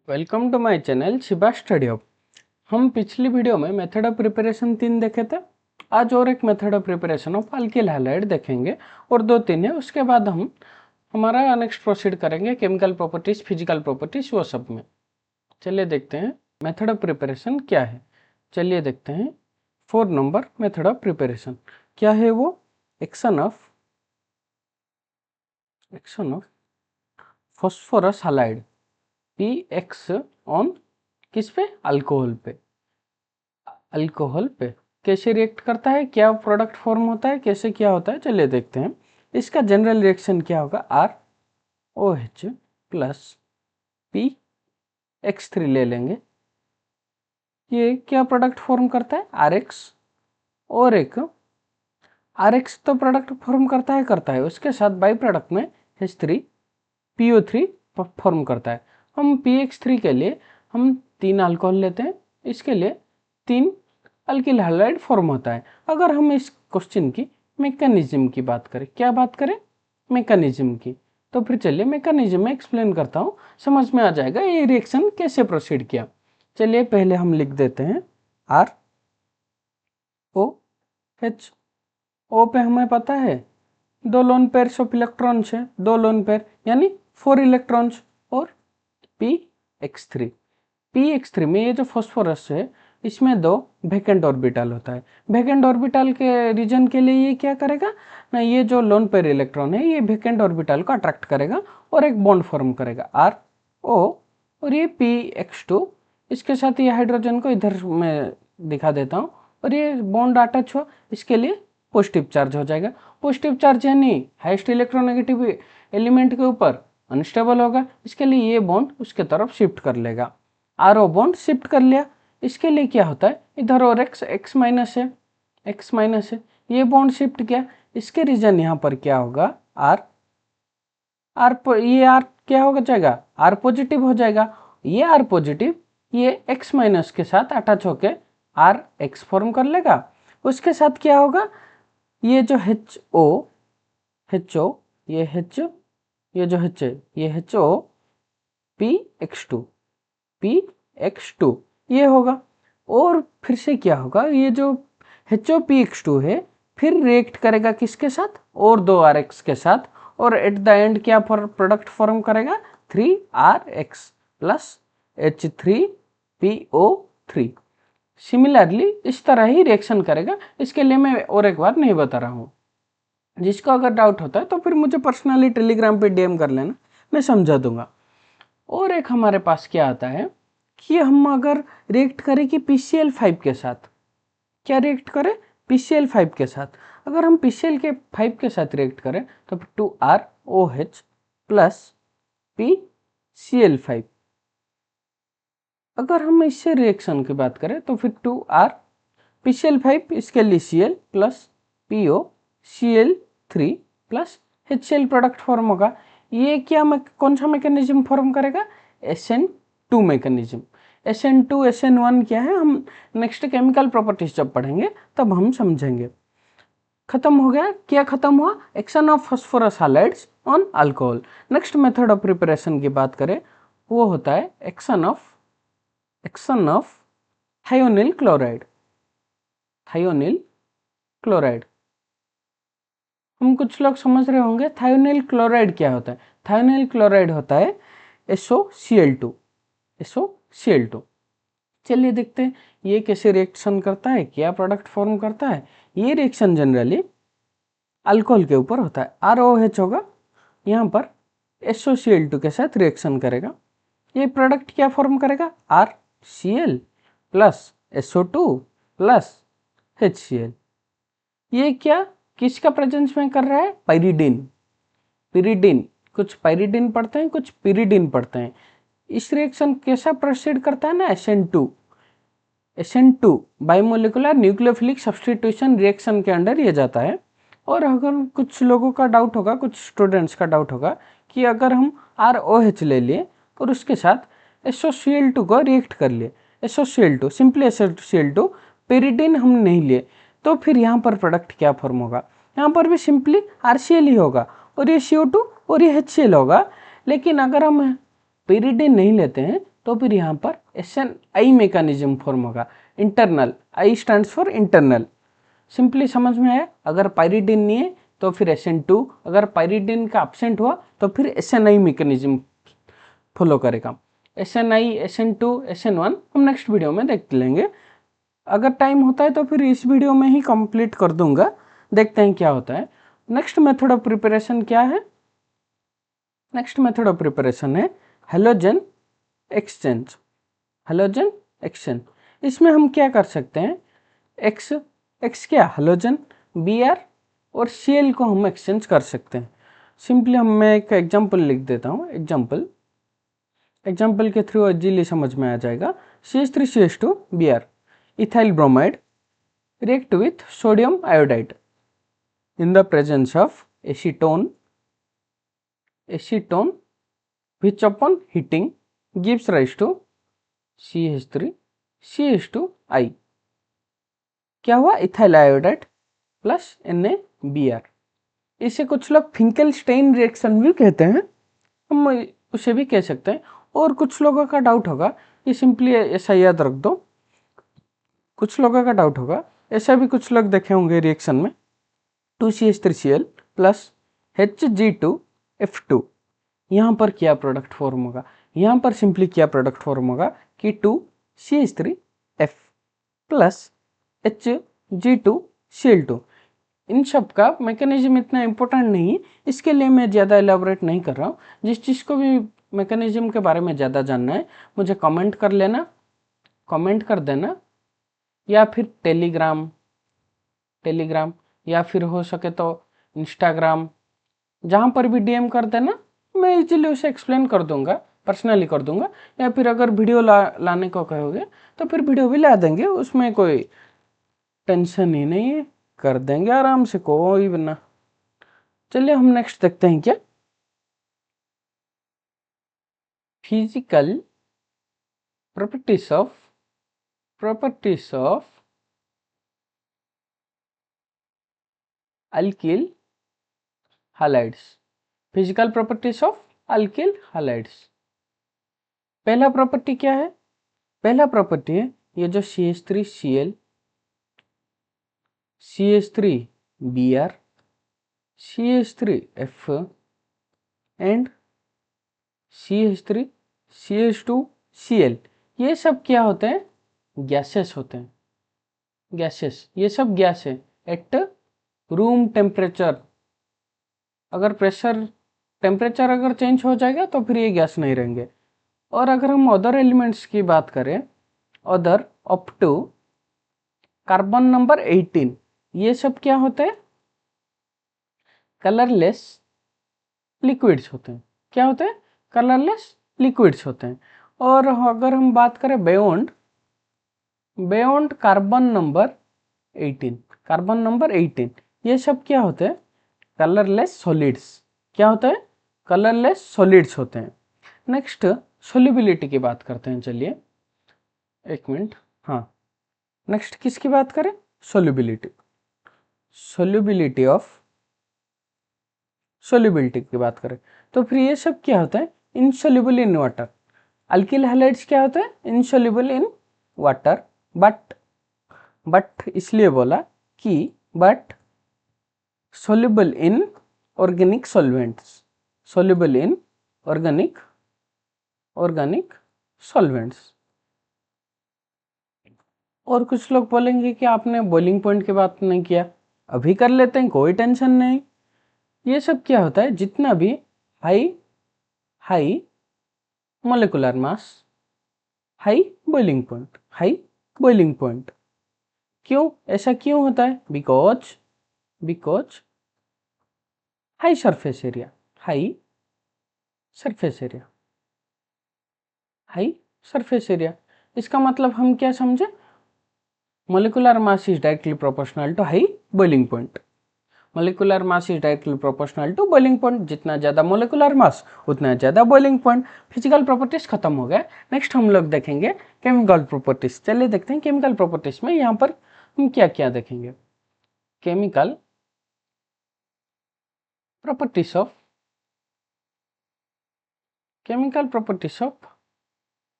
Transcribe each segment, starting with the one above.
Welcome to my channel Shiba study hub. हम पिछली video में मेथड ऑफ प्रिपरेशन 3 देखे थे। आज और एक method of preparation of alkyl halide देखेंगे और 2-3 है। उसके बाद हम हमारा नेक्स्ट प्रोसीड करेंगे केमिकल प्रॉपर्टीज, फिजिकल प्रॉपर्टीज, वो सब में। चलिए देखते हैं मेथड ऑफ प्रिपरेशन क्या है। चलिए देखते हैं 4 नंबर मेथड ऑफ प्रिपरेशन क्या है। वो action of phosphorus halide px on किस पे, अल्कोहल पे। अल्कोहल पे कैसे रिएक्ट करता है, क्या प्रोडक्ट फॉर्म होता है, कैसे क्या होता है, चलिए देखते हैं। इसका जनरल रिएक्शन क्या होगा, R O H plus P X three ले लेंगे। ये क्या प्रोडक्ट फॉर्म करता है, आर एक्स, और एक आर एक्स तो प्रोडक्ट फॉर्म करता है उसके साथ बाई प्रोडक्ट में H three PO three form करता है। हम पी एक्स थ्री के लिए हम 3 अल्कोहल लेते हैं, इसके लिए 3 अल्किल हैलाइड फॉर्म होता है। अगर हम इस क्वेश्चन की मैकेनिज्म की बात करें, क्या बात करें, मैकेनिज्म की, तो फिर चलिए मैकेनिज्म में एक्सप्लेन करता हूँ, समझ में आ जाएगा ये रिएक्शन कैसे प्रोसीड किया। चलिए पहले हम लिख देते हैं आर ओ एच। ओ पे हमें पता है 2 लोन पेयर्स ऑफ इलेक्ट्रॉन्स है, 2 लोन पेयर यानी 4 इलेक्ट्रॉन्स, और पी एक्स थ्री में ये जो फॉस्फोरस है इसमें 2 वैकेंट ऑर्बिटल होता है। वैकेंट ऑर्बिटल के रीजन के लिए ये क्या करेगा ना, ये जो लोन पेयर इलेक्ट्रॉन है ये वैकेंट ऑर्बिटल को अट्रैक्ट करेगा और एक बॉन्ड फॉर्म करेगा आर ओ, और ये पी एक्स टू, इसके साथ ये हाइड्रोजन को इधर मैं दिखा देता हूँ, और ये बॉन्ड अटैच हुआ, इसके लिए पॉजिटिव चार्ज हो जाएगा। पॉजिटिव चार्ज यानी हाईएस्ट इलेक्ट्रोनेगेटिव एलिमेंट के ऊपर अनस्टेबल होगा, इसके लिए ये बॉन्ड उसके तरफ शिफ्ट कर लेगा। आर ओ बॉन्ड शिफ्ट कर लिया, इसके लिए क्या होता है, इधर और एक्स माइनस है, ये बॉन्ड शिफ्ट किया, इसके रीजन यहाँ पर क्या होगा, ये आर क्या होगा जाएगा, आर पॉजिटिव हो जाएगा। ये आर पॉजिटिव ये एक्स माइनस के साथ अटैच होके आर एक्स फॉर्म कर लेगा। उसके साथ क्या होगा, ये जो एच ओ ये एच, ये जो एच है ये H O P X two ये होगा। और फिर से क्या होगा, ये जो H O P X two है फिर रिएक्ट करेगा किसके साथ, और 2 आर एक्स के साथ, और एट द एंड क्या प्रोडक्ट फॉर्म करेगा, 3 R X plus H three P O three. Similarly इस तरह ही रिएक्शन करेगा। इसके लिए मैं और एक बार नहीं बता रहा हूँ, जिसको अगर डाउट होता है तो फिर मुझे पर्सनली टेलीग्राम पे डीएम कर लेना, मैं समझा दूंगा। और एक हमारे पास क्या आता है कि हम अगर रिएक्ट करें कि PCl5 के साथ, क्या रिएक्ट करें, PCl5 के साथ। अगर हम PCl के 5 के साथ रिएक्ट करें तो फिर 2ROH प्लस PCl5। अगर हम इससे रिएक्शन की बात करें तो फिर 2R PCl5 इसके लिए Cl plus PO Cl3 plus HCl product form होगा। ये क्या कौन सा मैकेनिज्म फॉर्म करेगा, SN2 मैकेनिज्म। SN2 SN1 क्या है, हम नेक्स्ट केमिकल प्रॉपर्टीज जब पढ़ेंगे तब हम समझेंगे। खत्म हो गया, क्या खत्म हुआ, action of phosphorus halides on alcohol. Next method of preparation की बात करें वो होता है एक्शन ऑफ थायोनिल क्लोराइड। हम कुछ लोग समझ रहे होंगे थायोनिल क्लोराइड क्या होता है। थायोनिल क्लोराइड होता है SOCl2। चलिए देखते हैं ये कैसे रिएक्शन करता है, क्या प्रोडक्ट फॉर्म करता है। ये रिएक्शन जनरली अल्कोहल के ऊपर होता है, ROH होगा, यहाँ पर SOCl2 के साथ रिएक्शन करेगा। ये प्रोडक्ट क्या फॉर्म करेगा, RCl plus SO2 plus HCl। ये क्या किसका प्रेजेंस में कर रहा है, पिरिडीन। कुछ पाइरिडीन पढ़ते हैं, कुछ पिरिडीन पढ़ते हैं। इस रिएक्शन कैसा प्रोसीड करता है ना, SN2 biomolecular nucleophilic substitution reaction के अंडर ये जाता है। और अगर कुछ लोगों का डाउट होगा, कुछ स्टूडेंट्स का डाउट होगा कि अगर हम ROH ले लिए और उसके साथ SOCl2 को रिएक्ट कर लिए, SOCl2 सिंपली SOCl2, पिरिडीन हम नहीं लिए, तो फिर यहाँ पर प्रोडक्ट क्या फॉर्म होगा, यहाँ पर भी सिंपली RCl ही होगा, और ये CO2 और ये HCl होगा। लेकिन अगर हम पिरिडीन नहीं लेते हैं तो फिर यहाँ पर SNI मैकेनिज्म फॉर्म होगा। Internal, I stands for internal. Simply समझ में आया? अगर पायरिडिन नहीं है तो फिर SN2, अगर पायरिडिन का एब्सेंट हुआ तो फिर SNI मैकेनिज्म फॉलो करेगा। SNI, SN2, SN1 हम नेक्स्ट वीडियो में देख लेंगे। अगर टाइम होता है तो फिर इस वीडियो में ही कंप्लीट कर दूंगा, देखते हैं क्या होता है। नेक्स्ट मेथड ऑफ प्रिपरेशन क्या है? नेक्स्ट मेथड ऑफ प्रिपरेशन है हेलोजन एक्सचेंज। हेलोजन एक्सचेंज, इसमें हम क्या कर सकते हैं? एक्स क्या? हेलोजन, Br और Cl को हम एक्सचेंज कर सकते हैं। सिंपली मैं एक एग्जांपल लिख देता हूँ। एग्जाम्पल के थ्रू इजीली समझ में आ जाएगा। CH3CH2 Br, ethyl bromide react with sodium iodide in the presence of acetone which upon heating gives rise to CH3 CH2I। क्या हुआ? Ethyl iodide plus NaBr। इसे कुछ लोग फिंकेलस्टाइन रिएक्शन भी कहते हैं, हम उसे भी कह सकते हैं। और कुछ लोगों का डाउट होगा, ये सिंपली ऐसा याद रख दो। कुछ लोगों का डाउट होगा, ऐसा भी कुछ लोग देखे होंगे रिएक्शन में, 2CH3Cl प्लस Hg2F2। यहाँ पर क्या प्रोडक्ट फॉर्म होगा? यहाँ पर सिंपली क्या प्रोडक्ट फॉर्म होगा कि 2CH3F प्लस Hg2Cl2। इन सब का मैकेनिज्म इतना इम्पोर्टेंट नहीं है, इसके लिए मैं ज़्यादा एलाबोरेट नहीं कर रहा हूँ। जिस चीज़ को भी मैकेनिज्म के बारे में ज़्यादा जानना है मुझे कमेंट कर देना, या फिर टेलीग्राम या फिर हो सके तो इंस्टाग्राम, जहाँ पर भी DM कर देना, मैं इजीली उसे एक्सप्लेन कर दूंगा, पर्सनली कर दूंगा। या फिर अगर वीडियो लाने को कहोगे तो फिर वीडियो भी ला देंगे, उसमें कोई टेंशन ही नहीं है, कर देंगे आराम से, कोई बना। चलिए हम नेक्स्ट देखते हैं क्या, physical properties of alkyl halides. Physical properties of alkyl halides. पहला प्रॉपर्टी क्या है? पहला प्रॉपर्टी है ये जो CH3Cl, CH3Br, CH3F and CH3CH2Cl, ये सब क्या होते हैं? गैसेस होते हैं। गैसेस, ये सब गैस है एट रूम टेम्परेचर। अगर टेम्परेचर अगर चेंज हो जाएगा तो फिर ये गैस नहीं रहेंगे। और अगर हम अदर एलिमेंट्स की बात करें, other up to carbon number 18, ये सब क्या होते हैं? कलरलेस लिक्विड्स होते हैं। क्या होते हैं? कलरलेस लिक्विड्स होते हैं। और अगर हम बात करें बियॉन्ड कार्बन नंबर 18, ये सब क्या होते हैं? Colourless solids. क्या होते हैं? कलरलेस सॉलिड्स होते हैं। नेक्स्ट सोल्यूबिलिटी की बात करते हैं। चलिए एक मिनट, हाँ, नेक्स्ट किसकी बात करें? सोल्यूबिलिटी की बात करें तो फिर ये सब क्या होता है? Insoluble in water. Alkyl halides क्या होता है? Insoluble in water. बट इसलिए बोला कि but soluble in organic solvents. Soluble in organic solvents. और कुछ लोग बोलेंगे कि आपने बॉइलिंग पॉइंट की बात नहीं किया, अभी कर लेते हैं, कोई टेंशन नहीं। ये सब क्या होता है? जितना भी high molecular mass, high boiling point. क्यों ऐसा क्यों होता है? बिकॉज हाई सरफेस एरिया, इसका मतलब हम क्या समझे? Molecular mass is directly proportional to high boiling point. Molecular mass is directly proportional to boiling point. जितना ज़्यादा मोलिकुलर मास उतना ज़्यादा बॉइलिंग पॉइंट। फिजिकल प्रॉपर्टीज खत्म हो गए। नेक्स्ट हम लोग देखेंगे केमिकल प्रॉपर्टीज। चलिए देखते हैं केमिकल प्रॉपर्टीज में यहाँ पर हम क्या क्या देखेंगे। केमिकल प्रॉपर्टीज ऑफ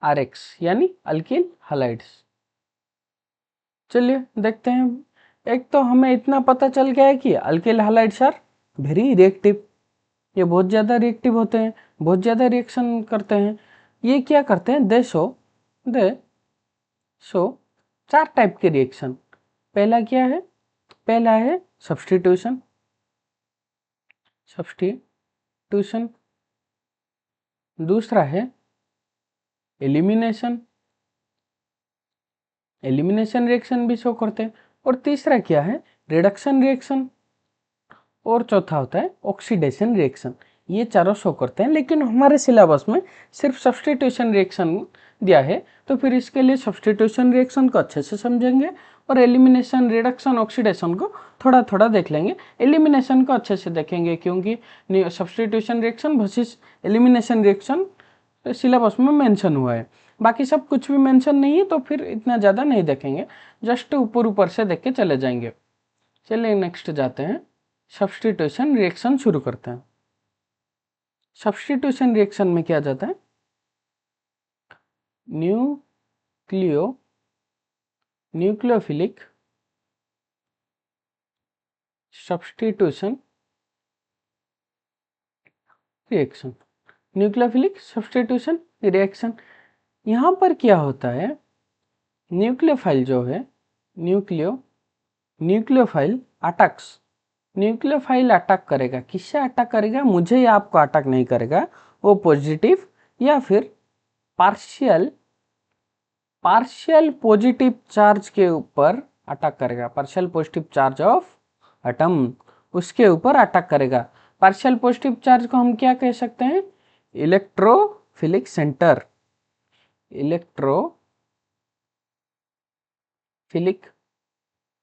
RX यानी अल्किल हैलाइड्स। चलिए देखते हैं। एक तो हमें इतना पता चल गया है कि alkyl halides are very reactive, ये बहुत ज़्यादा रिएक्टिव होते हैं, बहुत ज़्यादा रिएक्शन करते हैं। ये क्या करते हैं, दे शो 4 टाइप के रिएक्शन। पहला क्या है, पहला है सब्स्टिट्यूशन, दूसरा है एलिमिनेशन रिएक्शन भी शो करते हैं, और तीसरा क्या है, रिडक्शन रिएक्शन, और चौथा होता है ऑक्सीडेशन रिएक्शन। ये चारों शो करते हैं, लेकिन हमारे सिलेबस में सिर्फ सब्स्टिट्यूशन रिएक्शन दिया है, तो फिर इसके लिए सब्स्टिट्यूशन रिएक्शन को अच्छे से समझेंगे और एलिमिनेशन, रिडक्शन, ऑक्सीडेशन को थोड़ा थोड़ा देख लेंगे। एलिमिनेशन को अच्छे से देखेंगे क्योंकि substitution reaction versus elimination reaction syllabus में मेंशन हुआ है। बाकी सब कुछ भी मेंशन नहीं है, तो फिर इतना ज़्यादा नहीं देखेंगे, जस्ट ऊपर ऊपर से देख के चले जाएंगे। चलिए नेक्स्ट जाते हैं, सब्स्टिट्यूशन रिएक्शन शुरू करते हैं। सब्स्टिट्यूशन रिएक्शन में क्या जाता है, nucleophilic substitution reaction, nucleophilic substitution reaction. यहाँ पर क्या होता है, न्यूक्लियोफाइल जो है, न्यूक्लियोफाइल अटैक करेगा। किससे अटैक करेगा, मुझे या आपको अटैक नहीं करेगा, वो पॉजिटिव या फिर पार्शियल पॉजिटिव चार्ज के ऊपर अटैक करेगा। Partial positive charge of atom, उसके ऊपर अटैक करेगा। पार्शियल पॉजिटिव चार्ज को हम क्या कह सकते हैं, इलेक्ट्रोफिलिक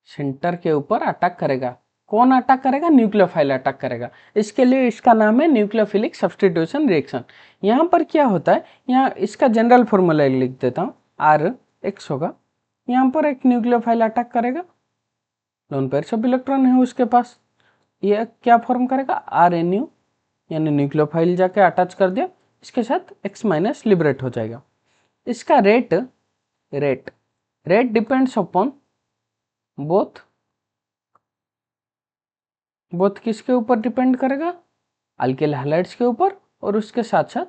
सेंटर के ऊपर अटैक करेगा। कौन अटैक करेगा, न्यूक्लियोफाइल अटैक करेगा। इसके लिए इसका नाम है न्यूक्लियोफिलिक सब्स्टिट्यूशन रिएक्शन। यहाँ पर क्या होता है, यहाँ इसका जनरल फॉर्मूला लिख देता हूँ, RX होगा। यहाँ पर एक न्यूक्लियोफाइल अटैक करेगा, लोन पेयर्स ऑफ इलेक्ट्रॉन है उसके पास, ये क्या फॉर्म करेगा, RNU, यानी न्यूक्लियोफाइल जाके अटैच कर दिया, इसके साथ X- लिबरेट हो जाएगा। इसका रेट डिपेंड्स अपॉन बोथ किसके ऊपर डिपेंड करेगा, अल्किल हैलाइड्स के ऊपर, और उसके साथ साथ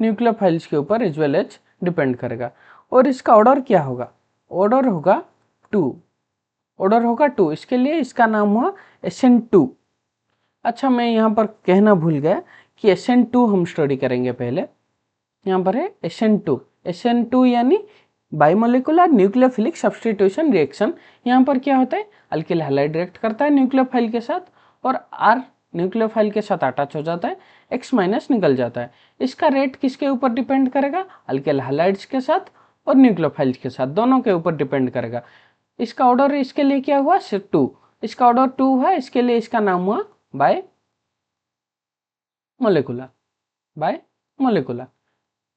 न्यूक्लियोफाइल्स के ऊपर एज वेल एज डिपेंड करेगा। और इसका ऑर्डर क्या होगा, ऑर्डर होगा 2, इसके लिए इसका नाम हुआ SN2। अच्छा, मैं यहाँ पर कहना भूल गया कि SN2 हम स्टडी करेंगे पहले। यहाँ पर है SN2 यानी बाइमोलिकुलर न्यूक्लियोफिलिक सब्स्टिट्यूशन रिएक्शन। यहाँ पर क्या होता है, अल्किल हैलाइड रिएक्ट करता है न्यूक्लियोफाइल के साथ, और R न्यूक्लियोफाइल के साथ अटैच हो जाता है, X- निकल जाता है। इसका रेट किसके ऊपर डिपेंड करेगा, अल्किल हैलाइड्स के साथ और न्यूक्लियोफाइल्स के साथ, दोनों के ऊपर डिपेंड करेगा। इसका ऑर्डर इसके लिए क्या हुआ, 2, इसका ऑर्डर 2 है, इसके लिए इसका नाम हुआ बाय मोलिकुलर,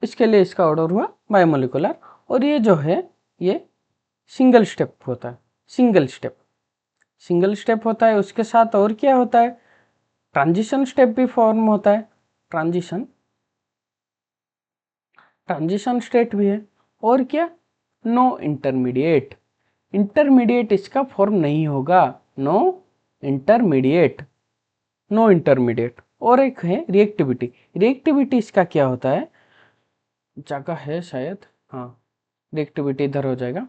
इसके लिए इसका ऑर्डर हुआ बायोमोलिकुलर। और ये जो है, ये सिंगल स्टेप होता है, सिंगल स्टेप होता है। उसके साथ और क्या होता है, ट्रांजिशन स्टेप भी फॉर्म होता है, ट्रांजिशन स्टेट भी है। और क्या, नो इंटरमीडिएट इसका फॉर्म नहीं होगा, नो इंटरमीडिएट। और एक है रिएक्टिविटी इसका क्या होता है, जगह है शायद, हाँ, रिएक्टिविटी इधर हो जाएगा।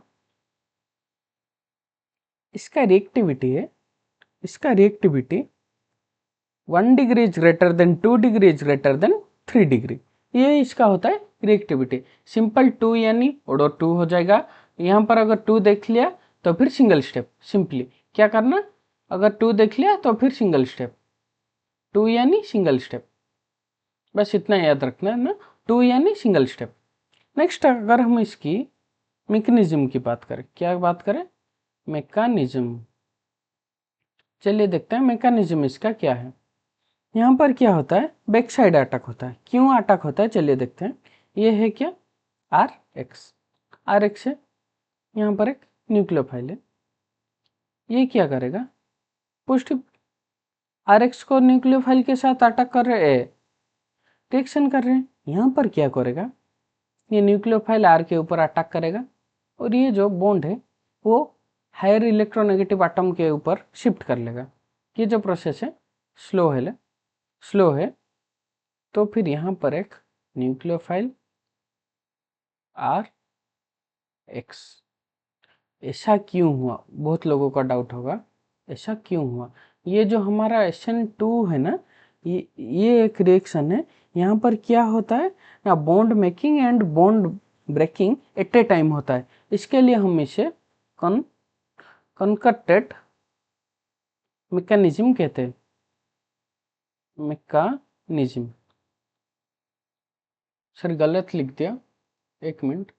इसका reactivity 1 degree is greater than 2 degree is greater than 3 degree, ये इसका होता है रिएक्टिविटी। सिंपल 2 यानी ऑर्डर 2 हो जाएगा। यहाँ पर अगर 2 देख लिया तो फिर सिंगल स्टेप, सिंपली क्या करना, अगर 2 देख लिया तो फिर सिंगल स्टेप, 2 यानी सिंगल स्टेप, बस इतना याद रखना है ना, 2 यानी सिंगल स्टेप। नेक्स्ट अगर हम इसकी मैकेनिज्म की बात करें, क्या बात करें, मैकेनिज्म। चलिए देखते हैं मैकेनिज्म इसका क्या है। यहाँ पर क्या होता है, बैक साइड अटैक होता है। क्यों अटैक होता है, चलिए देखते हैं। ये है क्या, RX है, यहाँ पर एक न्यूक्लियोफाइल है, ये क्या करेगा, पॉजिटिव RX को न्यूक्लियोफाइल के साथ अटैक कर रहे हैं, रिएक्शन कर रहे हैं। यहाँ पर क्या करेगा, ये न्यूक्लियोफाइल आर के ऊपर अटैक करेगा और ये जो बॉन्ड है वो हायर इलेक्ट्रोनेगेटिव एटम के ऊपर शिफ्ट कर लेगा। ये जो प्रोसेस है स्लो है। तो फिर यहाँ पर एक न्यूक्लियोफाइल आर एक्स, ऐसा क्यों हुआ? बहुत लोगों का डाउट होगा ऐसा क्यों हुआ। ये जो हमारा SN2 है ना, ये एक रिएक्शन है। यहाँ पर क्या होता है ना, bond making and bond breaking at a time होता है। इसके लिए हम इसे कनकटेड मैकेनिज्म कहते हैं। मैकेनिज्म, सर गलत लिख दिया, एक मिनट।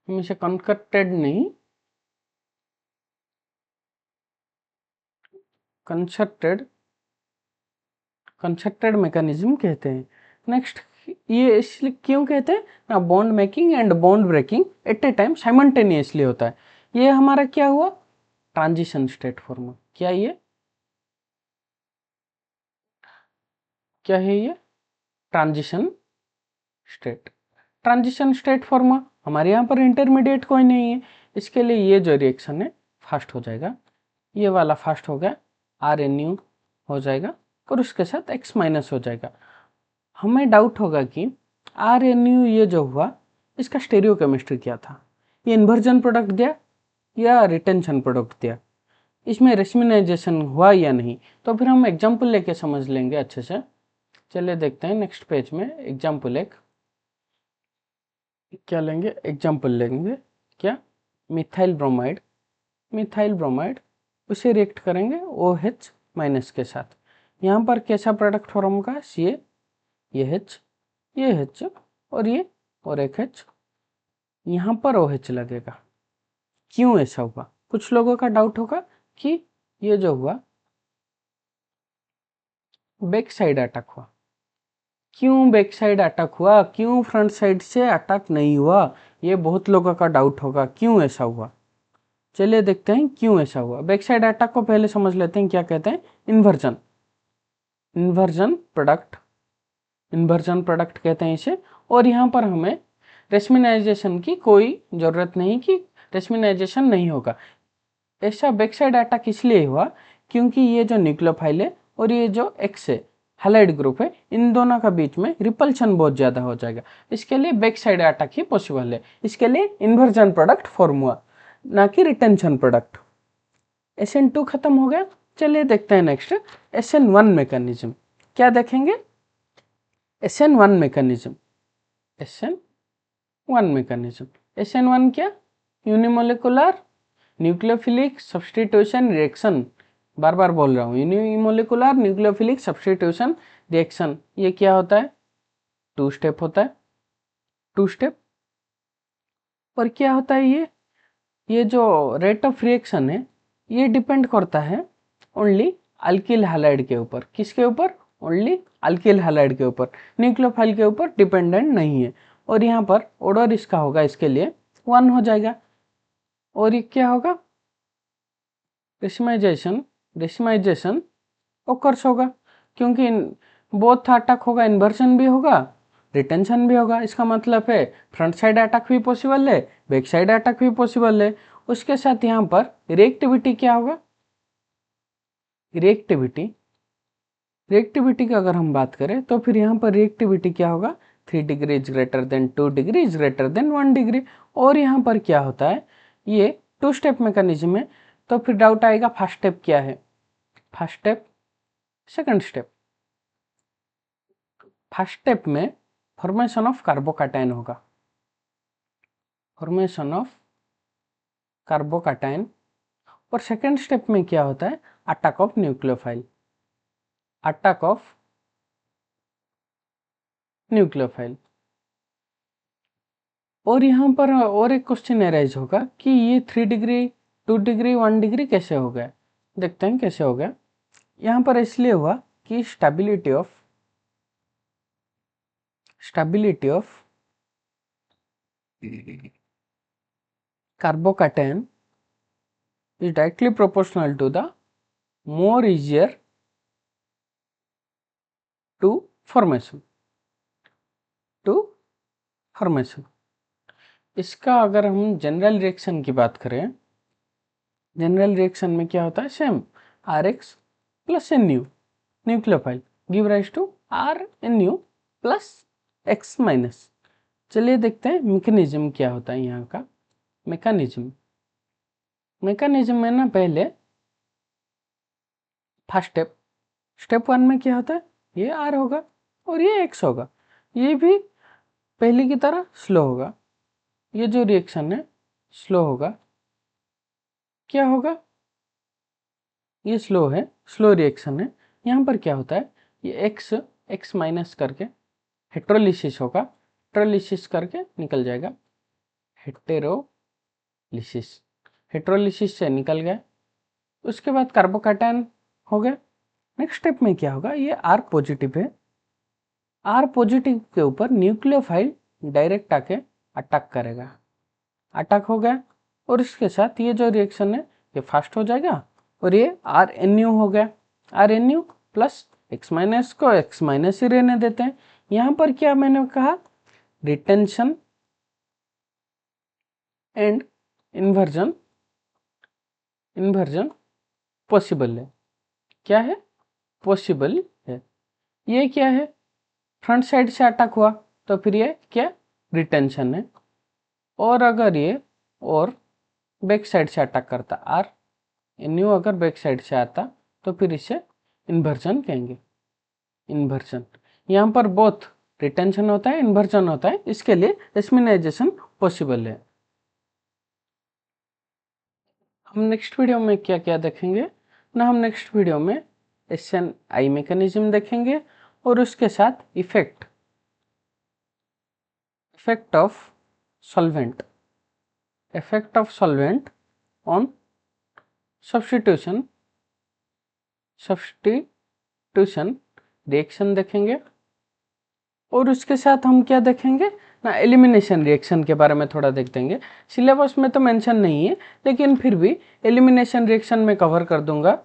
हम इसे कनकटेड नहीं, कंसर्टेड मैकेनिज्म कहते हैं। नेक्स्ट, ये इसलिए क्यों कहते हैं ना, bond making and bond breaking at a time simultaneously होता है। ये हमारा क्या हुआ, ट्रांजिशन स्टेट फॉर्म। क्या है ये ट्रांजिशन स्टेट फॉर्म। हमारे यहाँ पर इंटरमीडिएट कोई नहीं है, इसके लिए ये जो रिएक्शन है फास्ट हो जाएगा। ये वाला फास्ट हो गया, RNU हो जाएगा और उसके साथ X माइनस हो जाएगा। हमें डाउट होगा कि RNU ये जो हुआ इसका स्टेरियोकेमिस्ट्री क्या था, ये इन्वर्जन प्रोडक्ट दिया या रिटेंशन प्रोडक्ट दिया, इसमें रेस्मिनाइजेशन हुआ या नहीं। तो फिर हम एग्जाम्पल लेके समझ लेंगे अच्छे से। चलिए देखते हैं नेक्स्ट पेज में एग्जाम्पल एक क्या लेंगे, एग्जाम्पल लेंगे क्या, मिथाइल ब्रोमाइड उसे रिएक्ट करेंगे OH माइनस के साथ। यहाँ पर कैसा प्रोडक्ट फॉर्म होगा, ये H और ये और एक H, यहाँ पर OH लगेगा। क्यों ऐसा हुआ? कुछ लोगों का डाउट होगा कि ये जो हुआ बैक साइड अटैक हुआ। क्यों बैक साइड अटैक हुआ, क्यों फ्रंट साइड से अटैक नहीं हुआ? ये बहुत लोगों का डाउट होगा क्यों ऐसा हुआ। चलिए देखते हैं क्यों ऐसा हुआ। बैक साइड अटैक को पहले समझ लेते हैं, क्या कहते हैं, इन्वर्जन प्रोडक्ट कहते हैं इसे। और यहाँ पर हमें रेस्मिनाइजेशन की कोई ज़रूरत नहीं कि रेस्मिनाइजेशन नहीं होगा। ऐसा बैक साइड अटैक इसलिए हुआ क्योंकि ये जो न्यूक्लियोफाइल है और ये जो X है, हैलाइड ग्रुप है, इन दोनों का बीच में रिपल्शन बहुत ज़्यादा हो जाएगा। इसके लिए बैक साइड अटैक ही पॉसिबल है। इसके लिए इन्वर्जन प्रोडक्ट फॉर्म हुआ, ना कि रिटेंशन प्रोडक्ट। SN2 खत्म हो गया। चलिए देखते हैं नेक्स्ट SN1 मैकेनिज्म। क्या देखेंगे, SN1 मैकेनिज्म। SN1 क्या, यूनिमोलिकुलर न्यूक्लियोफिलिक सब्स्टिट्यूशन रिएक्शन। बार बार बोल रहा हूँ, यूनिमोलिकुलर न्यूक्लियोफिलिक सब्स्टिट्यूशन रिएक्शन। ये क्या होता है, 2 स्टेप होता है, 2 स्टेप। और क्या होता है ये जो रेट ऑफ रिएक्शन है ये डिपेंड करता है ओनली अल्किल हैलाइड के ऊपर। किसके ऊपर, ओनली अल्किल हैलाइड के ऊपर, न्यूक्लियोफाइल के ऊपर डिपेंडेंट नहीं है। और यहाँ पर ऑर्डर इसका होगा, इसके लिए 1 हो जाएगा। और ये क्या होगा, रेसिमाइजेशन ओकर्स होगा, क्योंकि बोथ अटैक होगा, इन्वर्जन भी होगा, रिटेंशन भी होगा। इसका मतलब है फ्रंट साइड अटैक भी पॉसिबल है, बैक साइड अटैक भी पॉसिबल है। उसके साथ यहाँ पर रिएक्टिविटी क्या होगा, रिएक्टिविटी की अगर हम बात करें तो फिर यहाँ पर रिएक्टिविटी क्या होगा, 3 degree is greater than 2 degree is greater than 1 degree. और यहाँ पर क्या होता है, ये 2 स्टेप मैकेनिज्म है। तो फिर डाउट आएगा फर्स्ट स्टेप क्या है, first step, second step. First step में फॉर्मेशन ऑफ कार्बोकैटायन होगा, फॉर्मेशन ऑफ कार्बोकैटायन। और सेकंड स्टेप में क्या होता है, attack of nucleophile, attack of nucleophile. और यहाँ पर और एक क्वेश्चन एराइज होगा कि ये 3 डिग्री 2 डिग्री 1 डिग्री कैसे हो गया। देखते हैं कैसे हो गया। यहाँ पर इसलिए हुआ कि stability of carbocation is directly proportional to the more easier to formation. To formation. इसका अगर हम जनरल रिएक्शन की बात करें, जनरल रिएक्शन में क्या होता है, same Rx plus Nu nucleophile give rise to RNu plus X minus. चलिए देखते हैं मैकेनिज्म क्या होता है यहाँ का। मैकेनिज्म में ना पहले फर्स्ट स्टेप 1 में क्या होता है, ये R होगा और ये X होगा, ये भी पहले की तरह स्लो होगा। ये जो रिएक्शन है स्लो होगा, क्या होगा, ये स्लो है, स्लो रिएक्शन है। यहाँ पर क्या होता है, ये X माइनस करके हेट्रोलिसिस होगा, हेट्रोलिसिस करके निकल जाएगा, हेट्रोलिसिस से निकल गया। उसके बाद कार्बोकैटायन हो गया। नेक्स्ट स्टेप में क्या होगा, ये R पॉजिटिव है, R पॉजिटिव के ऊपर न्यूक्लियोफाइल डायरेक्ट आके अटैक करेगा, अटैक हो गया। और इसके साथ ये जो रिएक्शन है ये फास्ट हो जाएगा और ये RNu हो गया। RNu प्लस X माइनस को X माइनस ही रहने देते हैं। यहाँ पर क्या मैंने कहा, रिटेंशन एंड इन्वर्जन पॉसिबल है। क्या है, पॉसिबल है। ये क्या है, फ्रंट साइड से अटैक हुआ तो फिर ये क्या, रिटेंशन है। और अगर ये और बैक साइड से अटैक करता RNu, अगर बैक साइड से आता तो फिर इसे इन्वर्जन कहेंगे। इन्वर्जन, यहाँ पर बोथ रिटेंशन होता है, इन्वर्जन होता है, इसके लिए एस्मिनाइजेशन पॉसिबल है। हम नेक्स्ट वीडियो में क्या क्या देखेंगे ना, हम नेक्स्ट वीडियो में SNI मैकेनिज्म देखेंगे और उसके साथ effect of solvent, effect of solvent on substitution reaction देखेंगे। और उसके साथ हम क्या देखेंगे ना, एलिमिनेशन रिएक्शन के बारे में थोड़ा देख देंगे। सिलेबस में तो मेंशन नहीं है, लेकिन फिर भी एलिमिनेशन रिएक्शन में कवर कर दूंगा।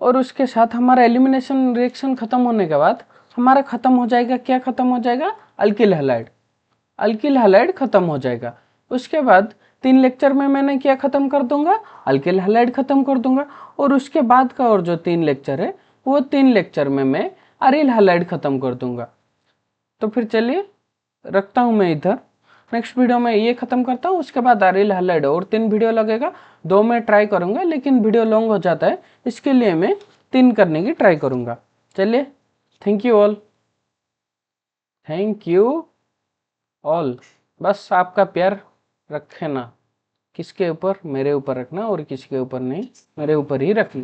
और उसके साथ हमारा एलिमिनेशन रिएक्शन खत्म होने के बाद हमारा खत्म हो जाएगा, क्या खत्म हो जाएगा, अल्किल हैलाइड खत्म हो जाएगा। उसके बाद 3 लेक्चर में मैंने क्या खत्म कर दूंगा, अल्किल हैलाइड खत्म कर दूंगा। और उसके बाद का और जो 3 लेक्चर है वो 3 लेक्चर में मैं अरिल हैलाइड खत्म कर दूंगा। तो फिर चलिए रखता हूँ मैं इधर, नेक्स्ट वीडियो में ये खत्म करता हूँ। उसके बाद अरिल हैलाइड और 3 वीडियो लगेगा, 2 में ट्राई करूंगा, लेकिन वीडियो लॉन्ग हो जाता है, इसके लिए मैं 3 करने की ट्राई करूंगा। चलिए, thank you all, thank you all. बस आपका प्यार रखे ना, किसके ऊपर, मेरे ऊपर रखना और किसके ऊपर नहीं, मेरे ऊपर ही रखना।